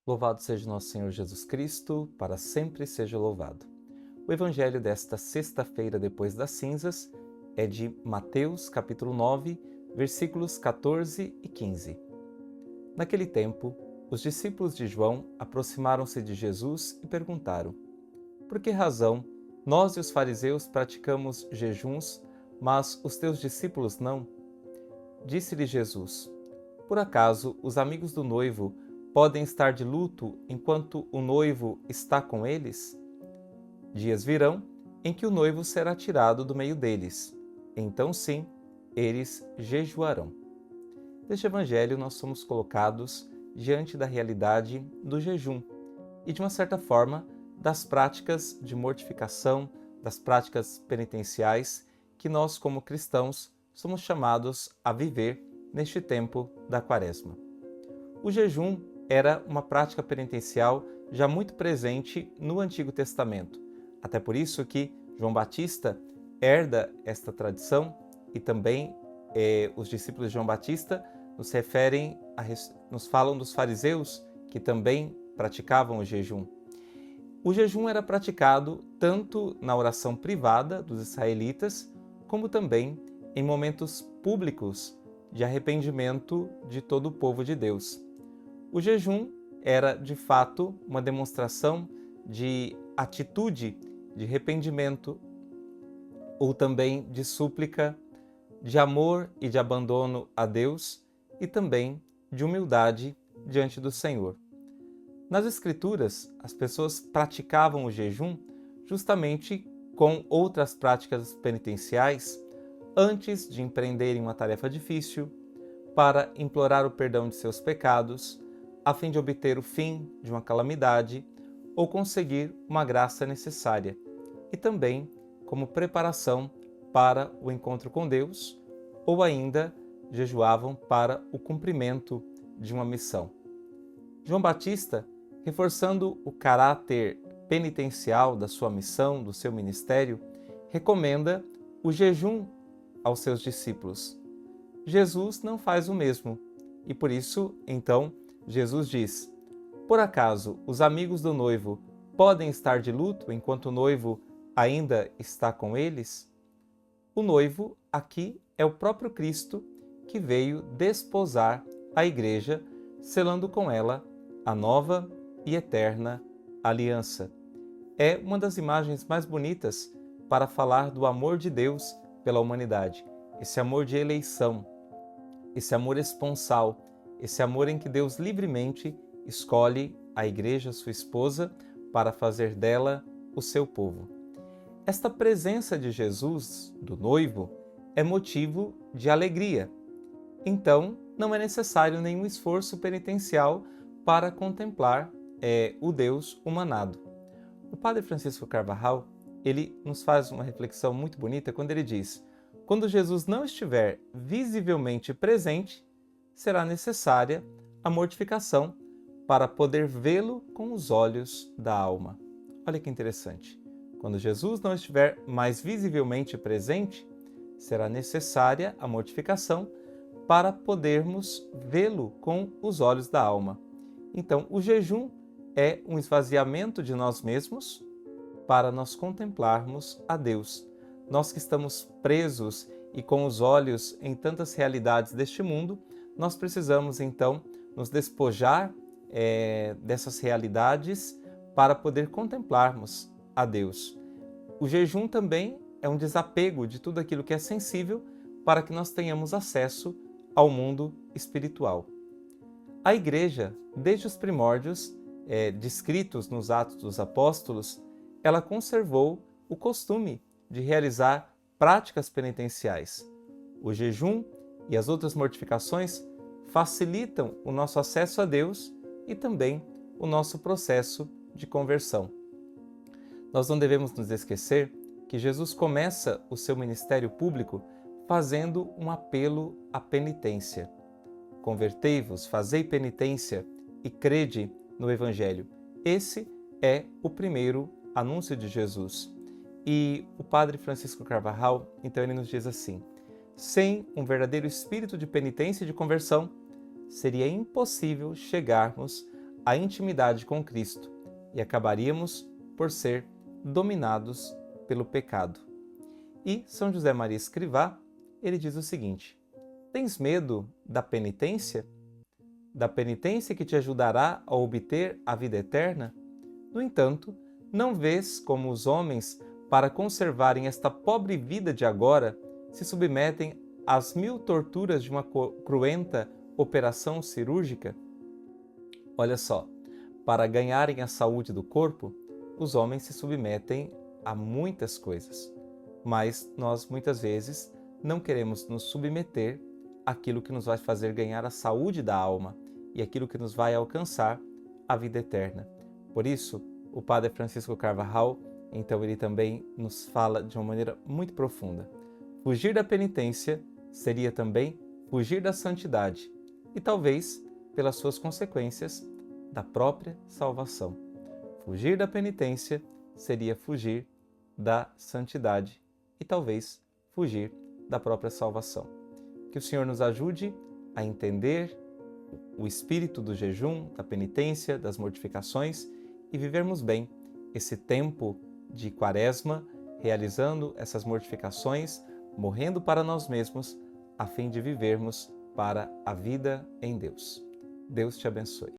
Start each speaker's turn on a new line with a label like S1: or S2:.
S1: Louvado seja nosso Senhor Jesus Cristo, para sempre seja louvado. O evangelho desta sexta-feira depois das cinzas é de Mateus, capítulo 9, versículos 14 e 15. Naquele tempo, os discípulos de João aproximaram-se de Jesus e perguntaram: por que razão nós e os fariseus praticamos jejuns, mas os teus discípulos não? Disse-lhe Jesus: por acaso os amigos do noivo podem estar de luto enquanto o noivo está com eles? Dias virão em que o noivo será tirado do meio deles. Então sim, eles jejuarão. Neste evangelho nós somos colocados diante da realidade do jejum e, de uma certa forma, das práticas de mortificação, das práticas penitenciais que nós, como cristãos, somos chamados a viver neste tempo da Quaresma. O jejum era uma prática penitencial já muito presente no Antigo Testamento. Até por isso que João Batista herda esta tradição e também os discípulos de João Batista nos falam dos fariseus que também praticavam o jejum. O jejum era praticado tanto na oração privada dos israelitas, como também em momentos públicos de arrependimento de todo o povo de Deus. O jejum era, de fato, uma demonstração de atitude de arrependimento ou também de súplica, de amor e de abandono a Deus e também de humildade diante do Senhor. Nas Escrituras, as pessoas praticavam o jejum justamente com outras práticas penitenciais antes de empreenderem uma tarefa difícil, para implorar o perdão de seus pecados, a fim de obter o fim de uma calamidade ou conseguir uma graça necessária, e também como preparação para o encontro com Deus, ou ainda jejuavam para o cumprimento de uma missão. João Batista, reforçando o caráter penitencial da sua missão, do seu ministério, recomenda o jejum aos seus discípulos. Jesus não faz o mesmo, e por isso, então, Jesus diz: por acaso os amigos do noivo podem estar de luto enquanto o noivo ainda está com eles? O noivo aqui é o próprio Cristo que veio desposar a igreja, selando com ela a nova e eterna aliança. É uma das imagens mais bonitas para falar do amor de Deus pela humanidade, esse amor de eleição, esse amor esponsal, esse amor em que Deus livremente escolhe a igreja, sua esposa, para fazer dela o seu povo. Esta presença de Jesus, do noivo, é motivo de alegria. Então, não é necessário nenhum esforço penitencial para contemplar o Deus humanado. O padre Francisco Carvajal, ele nos faz uma reflexão muito bonita quando ele diz: quando Jesus não estiver visivelmente presente, será necessária a mortificação para poder vê-lo com os olhos da alma. Olha que interessante. Quando Jesus não estiver mais visivelmente presente, será necessária a mortificação para podermos vê-lo com os olhos da alma. Então, o jejum é um esvaziamento de nós mesmos para nós contemplarmos a Deus. Nós que estamos presos e com os olhos em tantas realidades deste mundo, nós precisamos então nos despojar dessas realidades para poder contemplarmos a Deus. O jejum também é um desapego de tudo aquilo que é sensível para que nós tenhamos acesso ao mundo espiritual. A Igreja, desde os primórdios, descritos nos Atos dos Apóstolos, ela conservou o costume de realizar práticas penitenciais. O jejum e as outras mortificações facilitam o nosso acesso a Deus e também o nosso processo de conversão. Nós não devemos nos esquecer que Jesus começa o seu ministério público fazendo um apelo à penitência. Convertei-vos, fazei penitência e crede no Evangelho. Esse é o primeiro anúncio de Jesus. E o padre Francisco Carvajal, então ele nos diz assim: sem um verdadeiro espírito de penitência e de conversão, seria impossível chegarmos à intimidade com Cristo e acabaríamos por ser dominados pelo pecado. E São José Maria Escrivá, ele diz o seguinte: tens medo da penitência? Da penitência que te ajudará a obter a vida eterna? No entanto, não vês como os homens, para conservarem esta pobre vida de agora, se submetem às 1000 torturas de uma cruenta operação cirúrgica? Olha só, para ganharem a saúde do corpo, os homens se submetem a muitas coisas, mas nós muitas vezes não queremos nos submeter àquilo que nos vai fazer ganhar a saúde da alma e aquilo que nos vai alcançar a vida eterna. Por isso, o Padre Francisco Carvajal, então ele também nos fala de uma maneira muito profunda. Fugir da penitência seria também fugir da santidade e talvez, pelas suas consequências, da própria salvação. Fugir da penitência seria fugir da santidade e talvez fugir da própria salvação. Que o Senhor nos ajude a entender o espírito do jejum, da penitência, das mortificações e vivermos bem esse tempo de Quaresma, realizando essas mortificações, morrendo para nós mesmos, a fim de vivermos para a vida em Deus. Deus te abençoe.